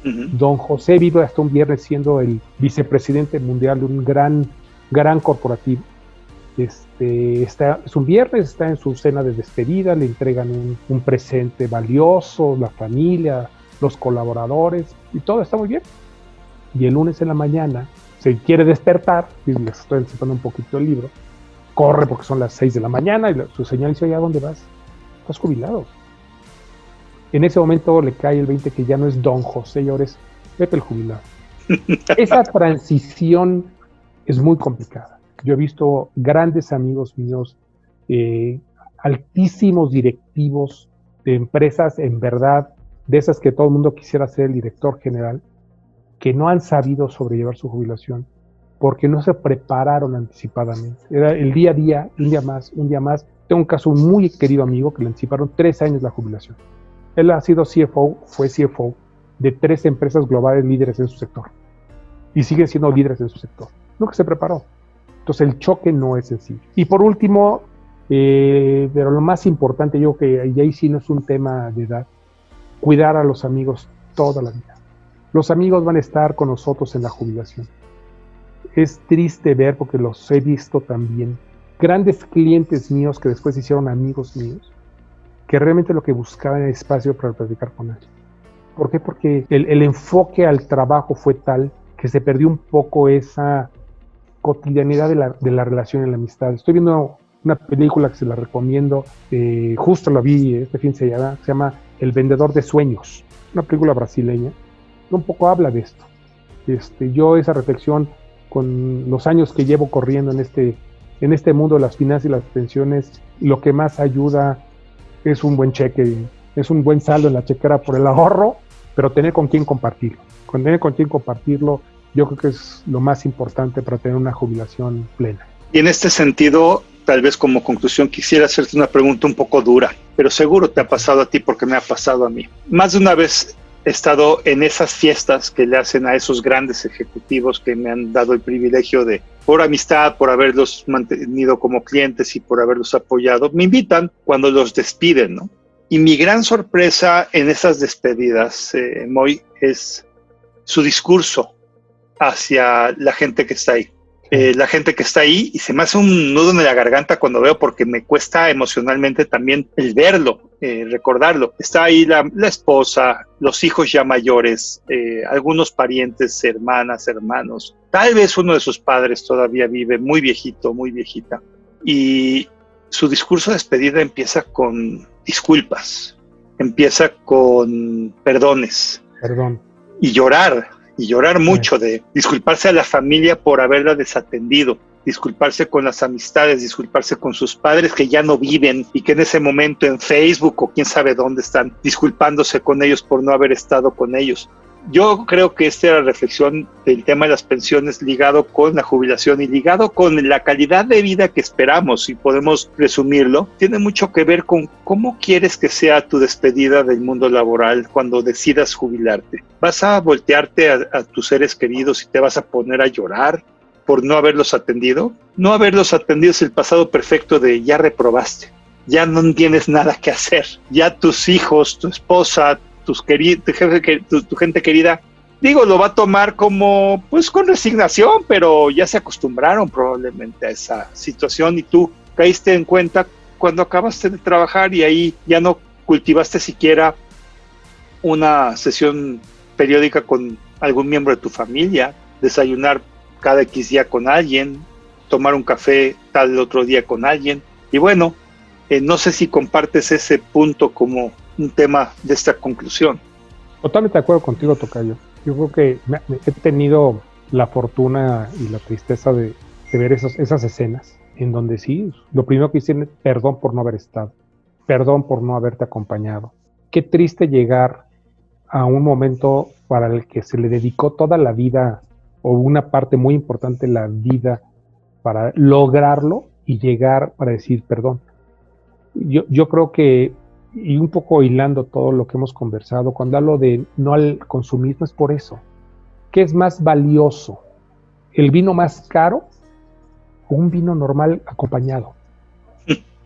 Don José vive hasta un viernes siendo el vicepresidente mundial de un gran corporativo. Es un viernes, está en su cena de despedida, le entregan un presente valioso, la familia, los colaboradores, y todo está muy bien. Y el lunes en la mañana se quiere despertar, y les estoy enseñando un poquito el libro, corre porque son las 6 de la mañana, y su señora dice, oye, ¿a dónde vas? Estás jubilado. En ese momento le cae el 20 que ya no es Don José, y ahora es Pepe el Jubilado. Esa transición es muy complicada. Yo he visto grandes amigos míos, altísimos directivos de empresas, en verdad, de esas que todo el mundo quisiera ser el director general, que no han sabido sobrellevar su jubilación porque no se prepararon anticipadamente. Era el día a día, un día más. Tengo un caso muy querido amigo que le anticiparon 3 años la jubilación. Él ha sido fue CFO de 3 empresas globales líderes en su sector y siguen siendo líderes en su sector. Nunca se preparó. Entonces el choque no es sencillo. Y por último, pero lo más importante, yo creo que ahí sí no es un tema de edad, cuidar a los amigos toda la vida. Los amigos van a estar con nosotros en la jubilación. Es triste ver, porque los he visto también, grandes clientes míos que después se hicieron amigos míos, que realmente lo que buscaban era espacio para platicar con ellos. ¿Por qué? Porque el enfoque al trabajo fue tal que se perdió un poco esa cotidianidad de la relación y la amistad. Estoy viendo una película que se la recomiendo, justo la vi este fin, se llama El Vendedor de Sueños, una película brasileña, que un poco habla de esto. Yo esa reflexión, con los años que llevo corriendo en este mundo de las finanzas y las pensiones, lo que más ayuda es un buen cheque, es un buen saldo en la chequera por el ahorro, pero tener con quién compartirlo. Yo creo que es lo más importante para tener una jubilación plena. Y en este sentido, tal vez como conclusión, quisiera hacerte una pregunta un poco dura, pero seguro te ha pasado a ti porque me ha pasado a mí. Más de una vez he estado en esas fiestas que le hacen a esos grandes ejecutivos que me han dado el privilegio de, por amistad, por haberlos mantenido como clientes y por haberlos apoyado, me invitan cuando los despiden, ¿no? Y mi gran sorpresa en esas despedidas, Moy, es su discurso hacia la gente que está ahí. La gente que está ahí, y se me hace un nudo en la garganta cuando veo, porque me cuesta emocionalmente también el verlo, recordarlo. Está ahí la esposa, los hijos ya mayores, algunos parientes, hermanas, hermanos. Tal vez uno de sus padres todavía vive, muy viejito, muy viejita. Y su discurso de despedida empieza con disculpas, empieza con perdones. Perdón. Y llorar mucho, de disculparse a la familia por haberla desatendido, disculparse con las amistades, disculparse con sus padres que ya no viven y que en ese momento en Facebook o quién sabe dónde están, disculpándose con ellos por no haber estado con ellos. Yo creo que esta era la reflexión del tema de las pensiones ligado con la jubilación y ligado con la calidad de vida que esperamos, si podemos resumirlo. Tiene mucho que ver con cómo quieres que sea tu despedida del mundo laboral cuando decidas jubilarte. ¿Vas a voltearte a tus seres queridos y te vas a poner a llorar por no haberlos atendido? No haberlos atendido es el pasado perfecto de ya reprobaste, ya no tienes nada que hacer, ya tus hijos, tu esposa, tu gente querida, digo, lo va a tomar como, pues con resignación, pero ya se acostumbraron probablemente a esa situación y tú caíste en cuenta cuando acabaste de trabajar y ahí ya no cultivaste siquiera una sesión periódica con algún miembro de tu familia, desayunar cada X día con alguien, tomar un café tal otro día con alguien. Y bueno, no sé si compartes ese punto como un tema de esta conclusión. Totalmente de acuerdo contigo, Tocayo. Yo creo que he tenido la fortuna y la tristeza de ver esas escenas en donde sí, lo primero que dicen es perdón por no haber estado, perdón por no haberte acompañado. Qué triste llegar a un momento para el que se le dedicó toda la vida o una parte muy importante de la vida para lograrlo y llegar para decir perdón. Yo creo que, y un poco hilando todo lo que hemos conversado, cuando hablo de no al consumismo es por eso. ¿Qué es más valioso? el vino más caro o un vino normal acompañado.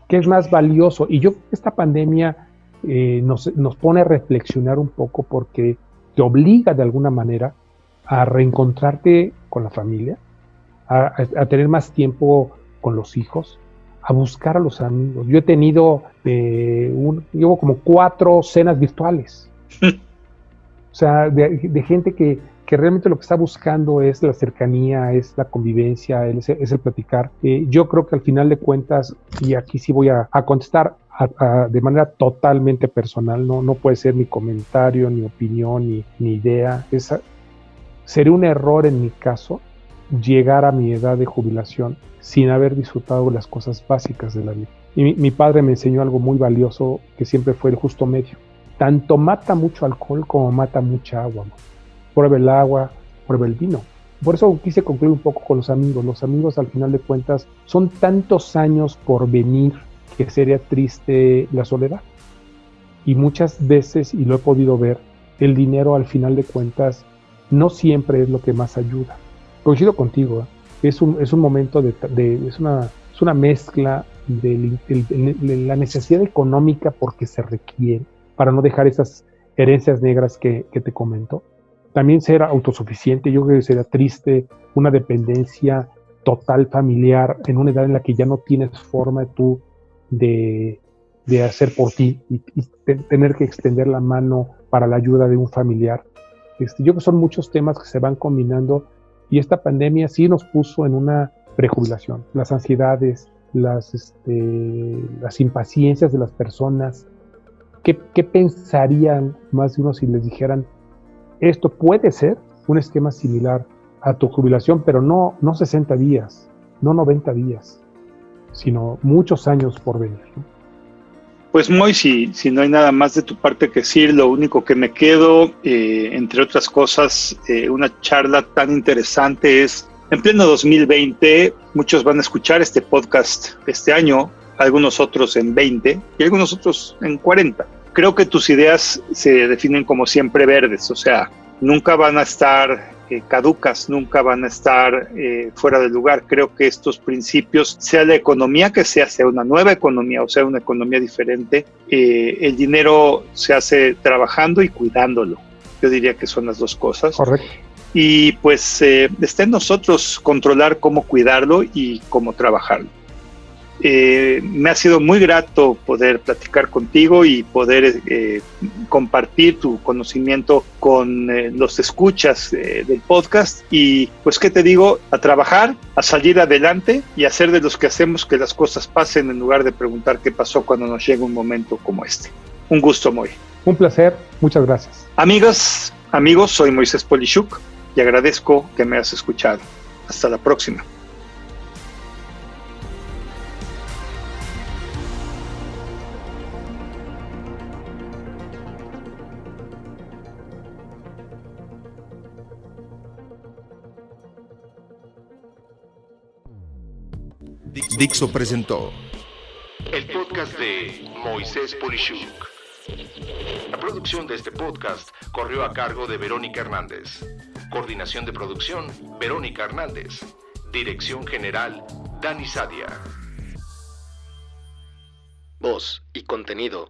¿Qué es más valioso? Y yo creo que esta pandemia nos pone a reflexionar un poco porque te obliga de alguna manera a reencontrarte con la familia, a tener más tiempo con los hijos, a buscar a los amigos. Yo he tenido, llevo como 4 cenas virtuales. O sea, de gente que realmente lo que está buscando es la cercanía, es la convivencia, es el platicar. Yo creo que al final de cuentas, y aquí sí voy a contestar de manera totalmente personal, no puede ser ni comentario, ni opinión, ni idea. Sería un error en mi caso llegar a mi edad de jubilación sin haber disfrutado las cosas básicas de la vida. Y mi padre me enseñó algo muy valioso que siempre fue el justo medio. Tanto mata mucho alcohol como mata mucha agua. Prueba el agua, prueba el vino. Por eso quise concluir un poco con los amigos. Los amigos, al final de cuentas, son tantos años por venir que sería triste la soledad. Y muchas veces, y lo he podido ver, el dinero, al final de cuentas, no siempre es lo que más ayuda. Coincido contigo, es un momento es una mezcla de la necesidad económica porque se requiere, para no dejar esas herencias negras que te comento. También ser autosuficiente. Yo creo que sería triste una dependencia total familiar en una edad en la que ya no tienes forma tú de hacer por ti y tener que extender la mano para la ayuda de un familiar. Yo creo que son muchos temas que se van combinando y esta pandemia sí nos puso en una prejubilación. Las ansiedades, las impaciencias de las personas. ¿Qué pensarían más de uno si les dijeran esto puede ser un esquema similar a tu jubilación, pero no 60 días, no 90 días, sino muchos años por venir, ¿no? Pues Moy, si no hay nada más de tu parte que decir, lo único que me quedo, entre otras cosas, una charla tan interesante es, en pleno 2020, muchos van a escuchar este podcast este año, algunos otros en 20 y algunos otros en 40. Creo que tus ideas se definen como siempre verdes, o sea, nunca van a estar caducas, nunca van a estar fuera de lugar. Creo que estos principios, sea la economía que sea una nueva economía o sea una economía diferente, el dinero se hace trabajando y cuidándolo. Yo diría que son las dos cosas. Correcto. Y pues está en nosotros controlar cómo cuidarlo y cómo trabajarlo. Me ha sido muy grato poder platicar contigo y poder compartir tu conocimiento con los escuchas del podcast y pues qué te digo, a trabajar, a salir adelante y hacer de los que hacemos que las cosas pasen en lugar de preguntar qué pasó cuando nos llega un momento como este. Un gusto, Moy. Un placer, muchas gracias. Amigas, amigos, soy Moisés Polishuk y agradezco que me hayas escuchado. Hasta la próxima. Dixo presentó el podcast de Moisés Polishuk. La producción de este podcast corrió a cargo de Verónica Hernández. Coordinación de producción, Verónica Hernández. Dirección general, Dani Sadia. Voz y contenido,